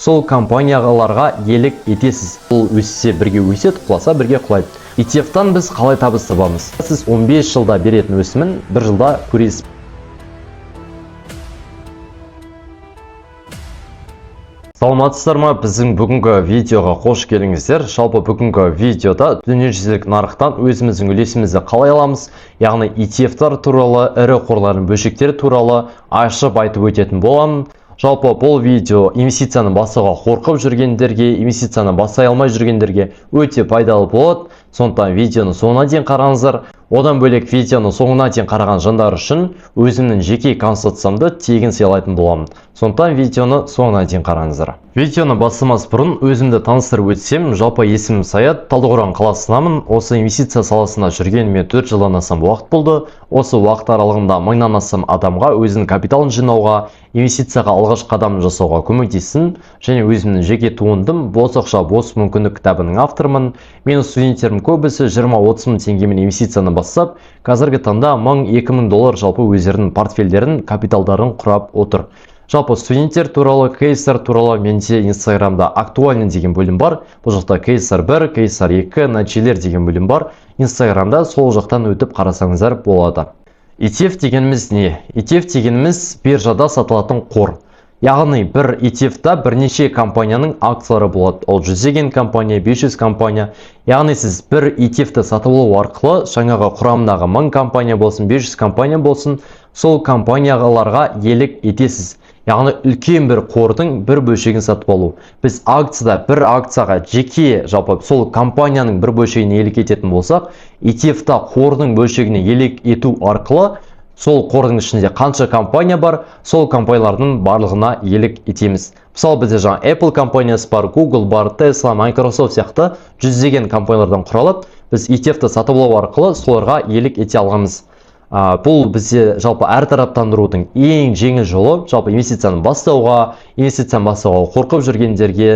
сол компанияларға иелік етесіз. Ол өссе бірге өседі, құласа бірге құлайды. ETF-тан біз қалай табыс табамыз? Сіз 15 жылда беретін өсімін 1 жылда көресіз. Саламатсыздар ма? Біздің бүгінгі видеоға қош келдіңіздер. Жалпы бүгінгі видеода дүниежүзілік нарықтан өзіміздің үлесімізді қалай аламыз, яғни ETF-тар туралы, ірі қорлардың бөлшектері туралы ашып айтып өтетін боламын. Жалпы бұл видео инвестицияны басуға қорқып жүргендерге, инвестицияны басай алмай жүргендерге өте пайдалы болады. Сондықтан видеоны соңына дейін қараңыздар. Одан бөлек видеоны соңына дейін қараған жандар үшін өзімнің жеке консультациямды тегін сыйлайтын боламын. Сондықтан видеоны соңына дейін қараңыздар. Видеоны бастамас бұрын өзімді таныстырып өтсем, жалпы есімім Саят, Талдықорған қаласынамын. Осы инвестиция саласында жүргеніме 4 жылдан астам уақыт болды. Осы уақыт аралығында 1000-нан астам адамға өзінің капиталын жинауға, инвестицияға алғашқы қадамын жасауға көмектестім, және өзімнің жеке туындым «Бос ақша, бос мүмкіндік» кітабының авторымын. Менің студенттерім көбісі 20-30 мың теңгемен инвестицияны бастап, қазіргі таңда 1000-2000 доллар жалпы өздерінің портфельдерін, капиталдарын құрап отыр. Жалпы студенттер туралы, кейстер туралы менде Инстаграмда актуальный деген бөлім бар. Бұл жақта кейстер 1, кейстер 2, нәтижелер деген бөлім бар. Инстаграмда сол жақтан өтіп қарасаңыздар болады. ETF дегеніміз не? ETF дегеніміз биржада сатылатын қор. Яғни бір ETF-та бірнеше компанияның акциялары болады. Ол 100 компания, 500 компания. Яғни сіз бір ETF-ті сатып алу арқылы жаңағы құрамындағы 1000 компания болсын, 500 компания болсын, сол компанияларға иелік етесіз. Яғни үлкен бір қордың бір бөлшегін сатып алу. Біз акцияда бір акцияға жеке жалпы сол компанияның бір бөлшегіне иелік ететін болсақ, ETF-та қордың бөлшегіне иелік ету арқылы сол қордың ішінде қанша компания бар, сол компаниялардың барлығына иелік етеміз. Мысалы бізде жаңа Apple компаниясы бар, Google бар, Tesla, Microsoft сияқты жүздеген компаниялардан құралып, біз ETF-ті сатып алу арқылы соларға иелік ете алғанбыз. Бұл бізде жалпы әртараптандырудың ең жеңіл жолы, жалпы инвестицияны бастауға қорқып жүргендерге,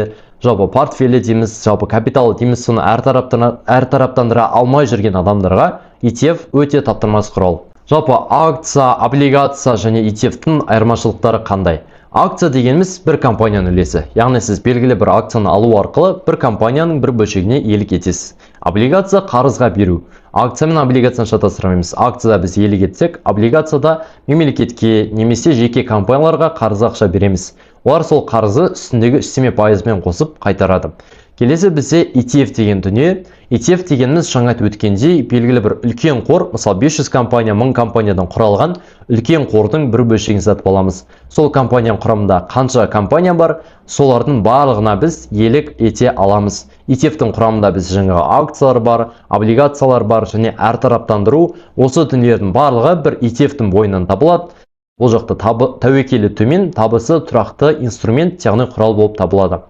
жалпы портфелі дейміз, жалпы капиталы дейміз, соны әртараптандыра алмай жүрген адамдарға ETF өте таптырмас құрал. Жалпы акция, облигация және ETF-тің айырмашылықтары қандай? Акция дегеніміз бір компанияның үлесі. Яғни сіз белгілі бір акцияны алу арқылы бір компанияның бір бөлшегіне иелік етесіз. Облигация қарызға беру. Акция мен облигацияны шатастырмаймыз. Акцияда біз иелік етсек, облигацияда мемлекетке немесе жеке компанияларға қарыз ақша береміз. Олар сол қарызы үстіндегі үстеме пайызбен қосып қайтарады. Келесі бізде ETF деген дүние. ETF дегеніміз жаңа айтып өткендей белгілі бір үлкен қор, мысалы 500 компания, 1000 компаниядан құралған үлкен қордың бір бөлшегін сатып аламыз. Сол компанияның құрамында қанша компания бар, солардың барлығына біз иелік ете аламыз. ETF-тің құрамында біз жаңағы акциялар бар, облигациялар бар және әртараптандыру, осы дүниелердің барлығы бір ETF-тің бойынан табылады. Бұл жақта тәуекелі төмен, табысы тұрақты инструмент, яғни құрал болып табылады.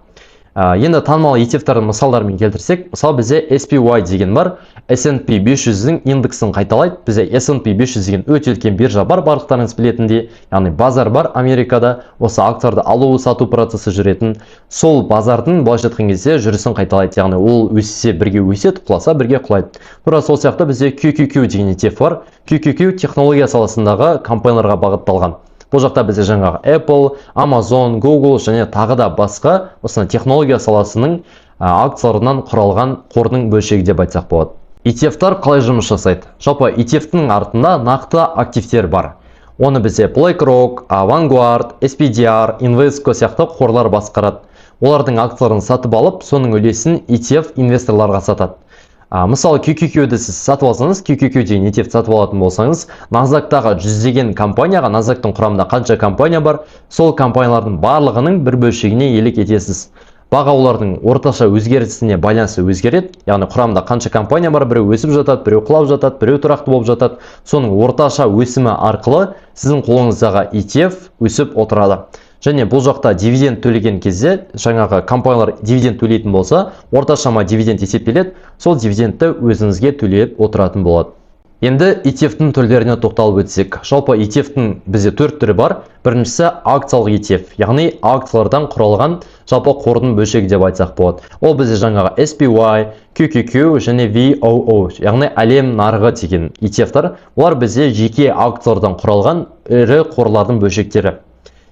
Енді танымал ETF-тардың мысалдарымен келтірсек, мысалы бізде SPY деген бар, S&P 500-дің индексін қайталайды. Бізде S&P 500 деген өте үлкен биржа бар, барлықтарыңыз білетіндей, яғни базар бар Америкада, осы акцияларды алу сату процесі жүретін. Сол базардың былайша айтқан кезде жүрісін қайталайды, яғни ол өссе бірге өседі, құласа бірге құлайды. Тура сол сияқты бізде QQQ деген ETF бар. QQQ технология саласындағы компанияларға бағытталған. Бұл жақта бізде жаңағы Apple, Amazon, Google және тағы да басқа осына технология саласының акцияларынан құралған қордың бөлшегі деп айтсақ болады. ETF-тар қалай жұмыс жасайды? Жалпы ETF-тің артында нақты активтер бар. Оны бізде BlackRock, Vanguard, SPDR, Invesco сияқты қорлар басқарады. Олардың акцияларын сатып алып, соның үлесін ETF инвесторларға сатады. Мысалы QQQ-ді сіз сатып алсаңыз, QQQ деген ETF сатып алатын болсаңыз, Nasdaq-тағы жүздеген компанияға, Nasdaq-тың құрамында қанша компания бар, сол компаниялардың барлығының бір бөлшегіне иелік етесіз. Баға олардың орташа өзгерісіне байланысты өзгереді. Яғни құрамында қанша компания бар, біреу өсіп жатады, біреу құлап жатады, біреу тұрақты болып жатады. Соның орташа өсімі арқылы сіздің қолыңыздағы ETF өсіп отырады. Және бұл жақта дивиденд төлеген кезде, жаңағы компаниялар дивиденд төлейтін болса, орташама дивиденд есептеледі, сол дивидендті өзіңізге төлеп отыратын болады. Енді ETF-тің түрлеріне тоқталып өтсек. Жалпы ETF-тің бізде 4 түрі бар. Біріншісі акциялық ETF, яғни акциялардан құралған жалпы қордың бөлшегі деп айтсақ болады. Ол бізде жаңағы SPY, QQQ және VOO, яғни әлем нарығы деген ETF-тар. Олар бізде жеке акциялардан құралған ірі қорлардың бөлшектері.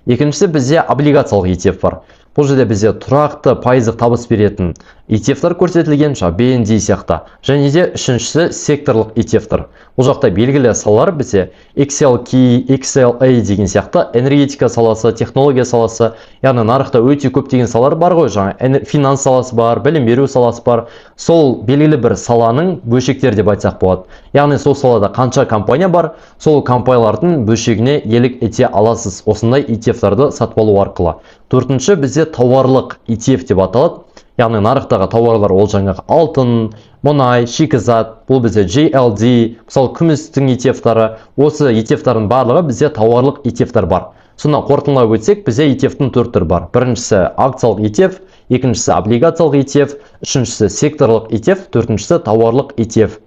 Екіншісі бізде облигациялық ETF бар. Бұл жерде бізде тұрақты пайыздық табыс беретін ETF-тар көрсетілген, BND сияқты. Және де үшіншісі секторлық ETF-тар. Бұл жақта белгілі салалар бізде XLK, XLA деген сияқты энергетика саласы, технология саласы, яғни нарықта өте көптеген салалар бар ғой, жаңа финанс саласы бар, білім беру саласы бар. Сол белгілі бір саланың бөлшектері деп айтсақ болады. Яғни сол салада қанша компания бар, сол компаниялардың бөлшегіне иелік ете аласыз осындай ETF-тарды сатып алу арқылы. Төртінші бізде тауарлық ETF деп аталады. Яғни нарықтағы тауарлар ол жаңағы алтын, мұнай, шикізат, бұл бізде JLD, мысалы күмістің ETF-тары, осы ETF-тардың барлығы бізде тауарлық ETF-тар бар. Сонда қорытындылай өтсек, бізде ETF-тің 4 түрі бар. Біріншісі акциялық ETF, екіншісі облигациялық ETF, үшіншісі секторлық ETF, төртіншісі тауарлық ETF.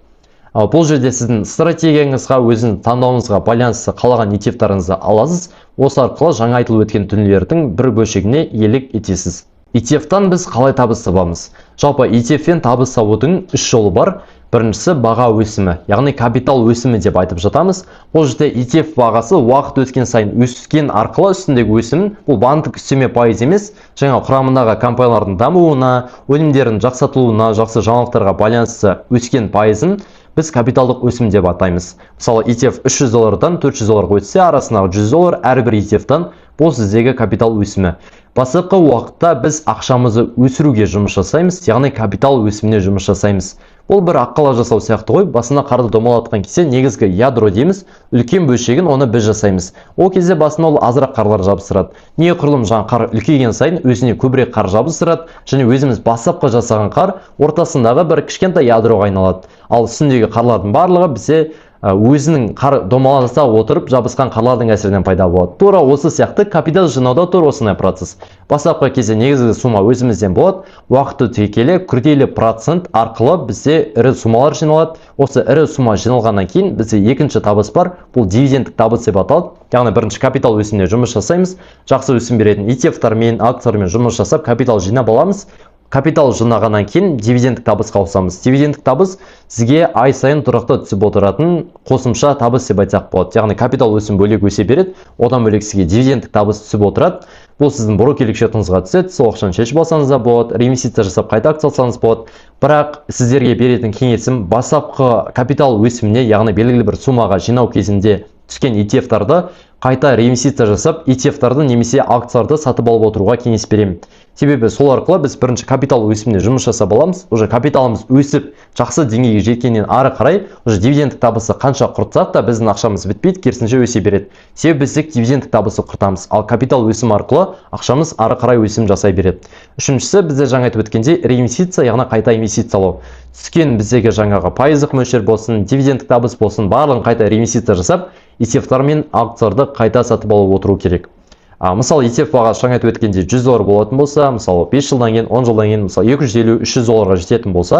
Бұл жерде сіздің стратегияңызға, өзінің таңдауыңызға байланысты қалаған ETF-тарыңызды аласыз. Осы арқылы жаңа айтылып өткен дүниелердің бір бөлшегіне иелік етесіз. ETF-тан біз қалай табыс табамыз? Жалпы ETF-тен табыс табудың 3 жолы бар. Біріншісі баға өсімі, яғни капитал өсімі деп айтып жатамыз. Бұл жерде ETF бағасы уақыт өткен сайын өскен арқылы үстіндегі өсім, бұл банктік үстеме пайыз емес, жаңа құрамындағы компаниялардың дамуына, өнімдердің жақсартылуына, жақсы жаңалықтарға байланысты өскен пайызын біз капиталдық өсім деп атаймыз. Мысалы, ETF $300-дан $400 өтсе, арасындағы $100 әрбір ETF-тан бұл сіздегі капитал өсімі. Бастапқы уақытта біз ақшамызды өсіруге жұмыс жасаймыз, яғни капитал өсіміне жұмыс жасаймыз. Бұл бір аққала жасау сияқты ғой, басына қарды домалатқан кезде негізгі ядро дейміз, үлкен бөлшегін оны біз жасаймыз. Ол кезде басына ол азырақ қарлар жабыстырады. Не құрылым жаңа қар үлкейген сайын өзіне көбірек қар жабыстырады, және өзіміз бастапқы жасаған қар ортасындағы бір кішкентай ядроға айналады. Ал үстіндегі қарлардың барлығы бізде өзінің домаласа отырып жабысқан қарлардың әсерінен пайда болады. Тура осы сияқты капитал жинауда тура осындай процесс. Бастапқы кезде негізгі сума өзімізден болады. Уақыт өте келе күрделі процент арқылы бізде ірі сумалар жиналады. Осы ірі сума жиналғаннан кейін бізде екінші табыс бар. Бұл дивидендтік табыс деп аталады. Яғни бірінші капитал өсіміне жұмыс жасаймыз. Жақсы өсім беретін ETF-тармен, акциялармен жұмыс жасап капитал жинап аламыз. Капитал жинағаннан кейін дивидендтік табысқа ауысамыз. Дивидендтік табыс сізге ай сайын тұрақты түсіп отыратын қосымша табыс деп айтсақ болады. Яғни капитал өсім бөлек өсе береді, одан бөлек сізге дивидендтік табыс түсіп отырады. Бұл сіздің брокерлік шотыңызға түседі, сол ақшаны шешіп алсаңыз да болады, реинвестиция жасап қайта акция алсаңыз болады. Бірақ сіздерге беретін кеңесім бастапқы капитал өсіміне, яғни белгілі бір сумаға жинау кезінде түскен ETF-тарды қайта реинвестиция жасап, ETF-тарды немесе акцияларды сатып алып отыруға кеңес беремін. Себебі сол арқылы біз бірінші капитал өсіміне жұмыс жасап аламыз. Уже капиталымыз өсіп, жақсы деңгейге жеткеннен ары қарай, уже дивидендтік табысы қанша құртсақ та біздің ақшамыз бітпейді, керісінше өсе береді. Себебі біз тек дивидендтік табысы құртамыз, ал капитал өсім арқылы ақшамыз ары қарай өсім жасай береді. Үшіншісі, бізде жаңа айтып өткендей реинвестиция, яғни қайта инвестициялау. Түскен біздегі жаңағы пайыздық мөлшер болсын, дивидендтік табыс болсын, барлығын қайта реинвестиция жасап, ETF-тар мен акцияларды қайта сатып алып отыру керек. Мысалы, ETF бағасы жаңа айтып өткенде $100 болатын болса, мысалы 5 жылдан кейін, 10 жылдан кейін, мысалы $250-300 жететін болса,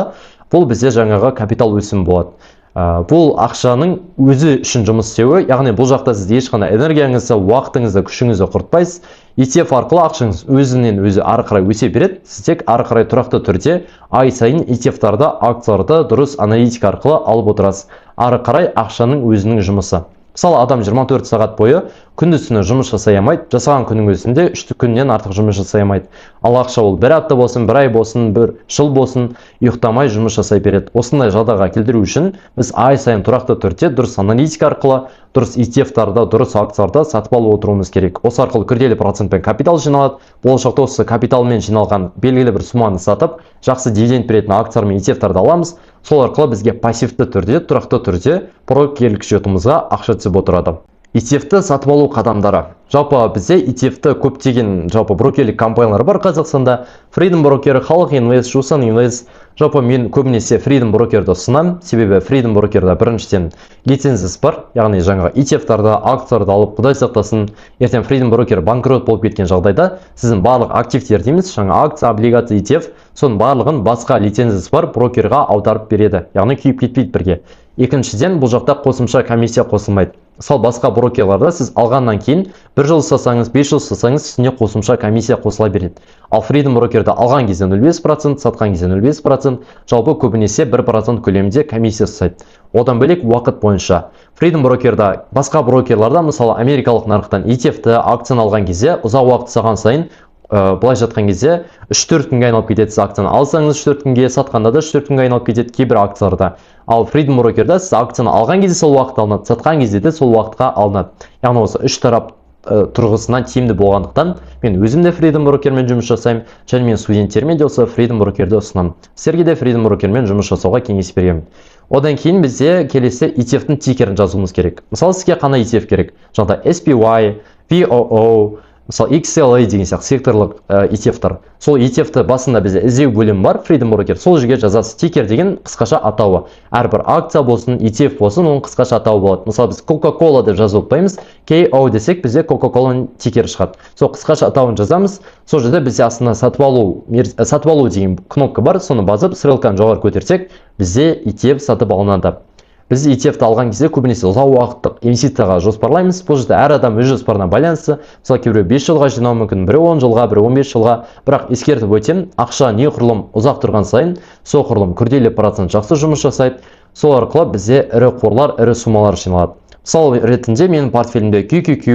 бұл бізде жаңағы капитал өсім болады. Бұл ақшаның өзі үшін жұмыс істеуі, яғни бұл жақта сіз ешқандай энергияңызды, уақытыңызды, күшіңізді құртпайсыз. ETF арқылы ақшаңыз өзінен өзі ары қарай өсе береді. Сіз тек ары қарай тұрақты түрде ай сайын ETF-тарды, акцияларды дұрыс аналитика арқылы алып отырасыз. Ары қарай ақшаның өзінің жұмысы. Мысалы, адам 24 сағат бойы күндіз-түні жұмыс жасай алмайды, жасаған күннің өзінде 3 күннен артық жұмыс жасай алмайды. Ал ақша ол бір апта болсын, бір ай болсын, бір жыл болсын, ұйықтамай жұмыс жасай береді. Осындай жағдайға келтіру үшін біз ай сайын тұрақты түрде дұрыс аналитика арқылы, дұрыс ETF-тарды, дұрыс акцияларды сатып алып отыруымыз керек. Осы арқылы күрделі процентпен капитал жиналады. Болашақта осы капиталмен жиналған белгілі бір суманы сатып, жақсы дивиденд беретін акциялар мен ETF-тарды аламыз. Сол арқылы бізге пассивті түрде, тұрақты түрде брокерлік шотымызға ақша түсіп отырады. ETF-ті сатып алу қадамдары. Жалпы бізде ETF-ті көптеген брокерлік компаниялар бар Қазақстанда. Freedom Broker, Халық Инвест, Жусан Инвест. Жалпы мен көбінесе Freedom Broker-ді ұсынамын. Себебі Freedom Broker-да біріншіден лицензиясы бар. Яғни жаңағы ETF-тарды, акцияларды алып, құдай сақтасын, ертең Freedom Broker банкрот болып кеткен жағдайда сіздің барлық активтер дейміз, жаңа акция, облигация, ETF, соның барлығын басқа лицензиясы бар брокерға аударып береді. Яғни күйіп кетпейді бірге. Екіншіден, бұл жақта қосымша комиссия қосылмайды. Мысалы, басқа брокерларда сіз алғаннан кейін 1 жыл ұстасаңыз, 5 жыл ұстасаңыз, үстіне қосымша комиссия қосыла береді. Ал Freedom Broker-да алған кезде 0,5%, сатқан кезде 0,5%, жалпы көбінесе 1% көлемінде комиссия ұстайды. Одан бөлек уақыт бойынша. Freedom Broker-да басқа брокерларда, мысалы, америкалық нарықтан ETF-ті акцияны алған кезде ұзақ уақыт ұстаған сайын былай жатқан кезде 3-4 күнге айналып кетеді. Сіз акцияны алсаңыз 3-4 күнге, сатқанда да 3-4 күнге айналып кетеді кейбір акцияларда. Ал Freedom Broker'да сіз акцияны алған кезде сол уақытта алынады, сатқан кезде де сол уақытқа алынады. Яғни осы үш тарап тұрғысынан тиімді болғандықтан мен өзім де Freedom Brokerмен жұмыс жасаймын, және мен студенттеріме де осы Freedom Brokerді ұсынамын. Сіздерге де Freedom Brokerмен жұмыс жасауға кеңес беремін. Одан кейін бізде келесі ETF-тің тикерін жазуымыз керек. Мысалы, сізге қандай ETF керек? Жаңағыдай SPY, VOO, мысалы XLA деген сияқты секторлық ETF-тар. Сол ETF-ті басында бізде іздеу бөлімі бар, Freedom Broker. Сол жерге жазасыз. Тикер деген қысқаша атауы. Әрбір акция болсын, ETF болсын, оның қысқаша атауы болады. Мысалы, біз Coca-Cola деп жазып отпаймыз. KO десек, бізде Coca-Cola-ның тикері шығады. Сол қысқаша атауын жазамыз. Сол жерде бізде астына сатып алу деген кнопка бар. Соны басып, ссылканы жоғары көтерсек, бізде ETF сатып алынады. Біз ETF-ті алған кезде көбінесе ұзақ уақыттық инвестицияға жоспарлаймыз. Бұл жерде әр адам өз жоспарына байланысты. Мысалы, кейбіреу 5 жылға жинауы мүмкін, бірі 10 жылға, бірі 15 жылға. Бірақ ескертіп өтем, ақша неғұрлым ұзақ тұрған сайын, сол құрылым күрделі процент жақсы жұмыс жасайды. Сол арқылы бізде ірі қорлар, ірі суммалар жиналады. Мысалы ретінде менің портфелімде QQQ,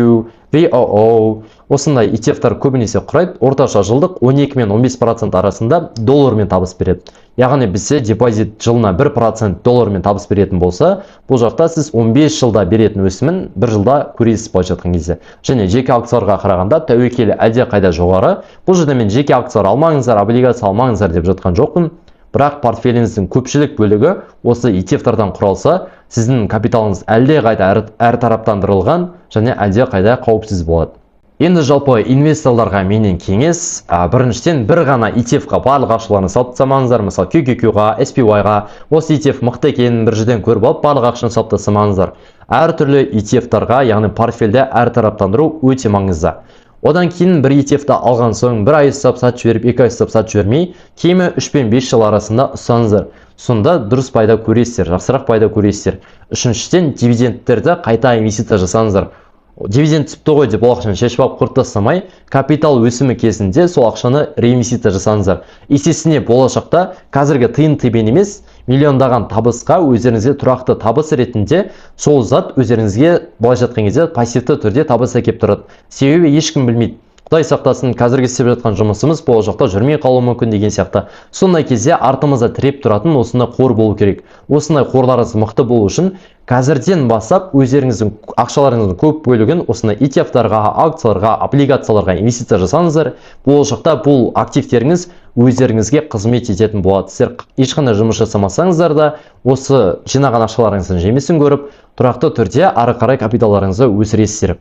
VOO, осындай ETF-тар көбінесе құрайды. Орташа жылдық 12 мен 15% арасында доллармен табыс береді. Яғни бізде депозит жылына 1% доллармен табыс беретін болса, бұл жақта сіз 15 жылда беретін өсімін 1 жылда көресіз былай жатқан кезде. Және жеке акцияларға қарағанда тәуекелі әлде қайда жоғары. Бұл жерде мен жеке акциялар алмаңыздар, облигация алмаңыздар деп жатқан жоқпын. Бірақ портфеліңіздің көпшілік бөлігі осы ETF-тардан құралса, сіздің капиталыңыз әлде қайда әртараптандырылған және әлде қайда қауіпсіз болады. Енді жалпы инвесторларға менен кеңес, біріншіден бір ғана ETF-ға барлық ақшаларыңызды салып тастамаңыздар. Мысалы, QQQ-ға, SPY-ға, осы ETF мықты екенін бір жерден көріп алып, барлық ақшаны салып тастамаңыздар. Әртүрлі ETF-тарға, яғни портфельде әртараптандыру өте маңызды. Одан кейін бір ETF-ті алған соң бір ай ұстап сатып жіберіп, 2 ай ұстап сатып жібермей, кемі 3 пен 5 жыл арасында ұстаңыздар. Сонда дұрыс пайда көресіздер, жақсырақ пайда көресіздер. Үшіншіден, дивидендтерді қайта инвестиция жасаңыздар. Дивиденд түсіпті ғой деп ол ақшаны шешіп алып құрт тастамай, капитал өсімі кезінде сол ақшаны реинвестиция жасаңыздар. Есесіне болашақта қазіргі тиын-тебен емес, миллиондаған табысқа өздеріңізге тұрақты табыс ретінде сол зат өздеріңізге былай жатқан кезде пассивті түрде табыс әкеліп тұрады. Себебі ешкім білмейді. Құдай сақтасын, қазіргі істеп жатқан жұмысымыз болашақта жүрмей қалуы мүмкін деген сияқты. Сондай кезде артымызда тіреп тұратын осындай қор болу керек. Осындай қорларыңыз мықты болу үшін қазірден бастап өздеріңіздің ақшаларыңыздың көп бөлігін осындай ETF-тарға, акцияларға, облигацияларға инвестиция жасаңыздар. Болашақта бұл активтеріңіз өздеріңізге қызмет ететін болады. Сіздер ешқандай жұмыс жасамасаңыздар да осы жинаған ақшаларыңыздың жемісін көріп, тұрақты түрде ары қарай капиталдарыңызды өсіресіздер.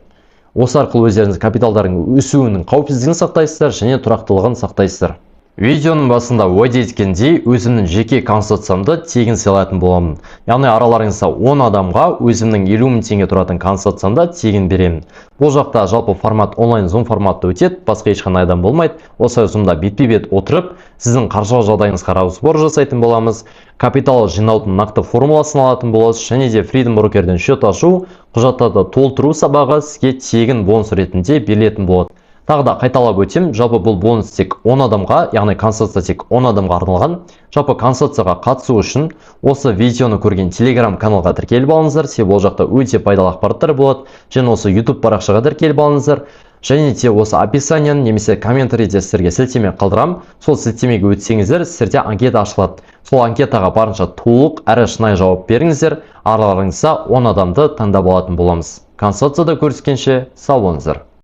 Осы арқылы өздеріңіз капиталдардың өсуінің қауіпсіздігін сақтайсыздар және тұрақтылығын сақтайсыздар. Видеоның басында уәде еткендей, өзімнің жеке консультациямды тегін сыйлайтын боламын. Яғни араларыңызда 10 адамға өзімнің 50 000 теңге тұратын консультациямды тегін беремін. Бұл жақта жалпы формат онлайн Zoom форматта өтеді, басқа ешқандай адам болмайды. Осы Zoomда бетпе-бет отырып, сіздің қаржылық жағдайыңызға разбор жасайтын боламыз. Капитал жинаудың нақты формуласын алатын боласыз, және де Freedom Brokerден шот ашу, құжаттарды толтыру сабағы сізге тегін бонус ретінде берілетін болады. Тағы да қайталап өтем, жалпы бұл бонус тек 10 адамға, яғни консультация тек 10 адамға арналған. Жалпы консультацияға қатысу үшін осы видеоны көрген Telegram каналға тіркеліп алыңыздар, себебі ол жақта өте пайдалы ақпараттар болады. Және осы YouTube парақшаға тіркеліп алыңыздар. Және де осы описанияны немесе комментарийде сіздерге сілтеме қалдырам. Сол сілтемеге өтсеңіздер, сіздерде анкета ашылады. Сол анкетаға барынша толық әрі шынайы жауап беріңіздер. Араларыңызда 10 адамды таңдап алатын боламыз. Консультацияда көріскенше сау болыңыздар.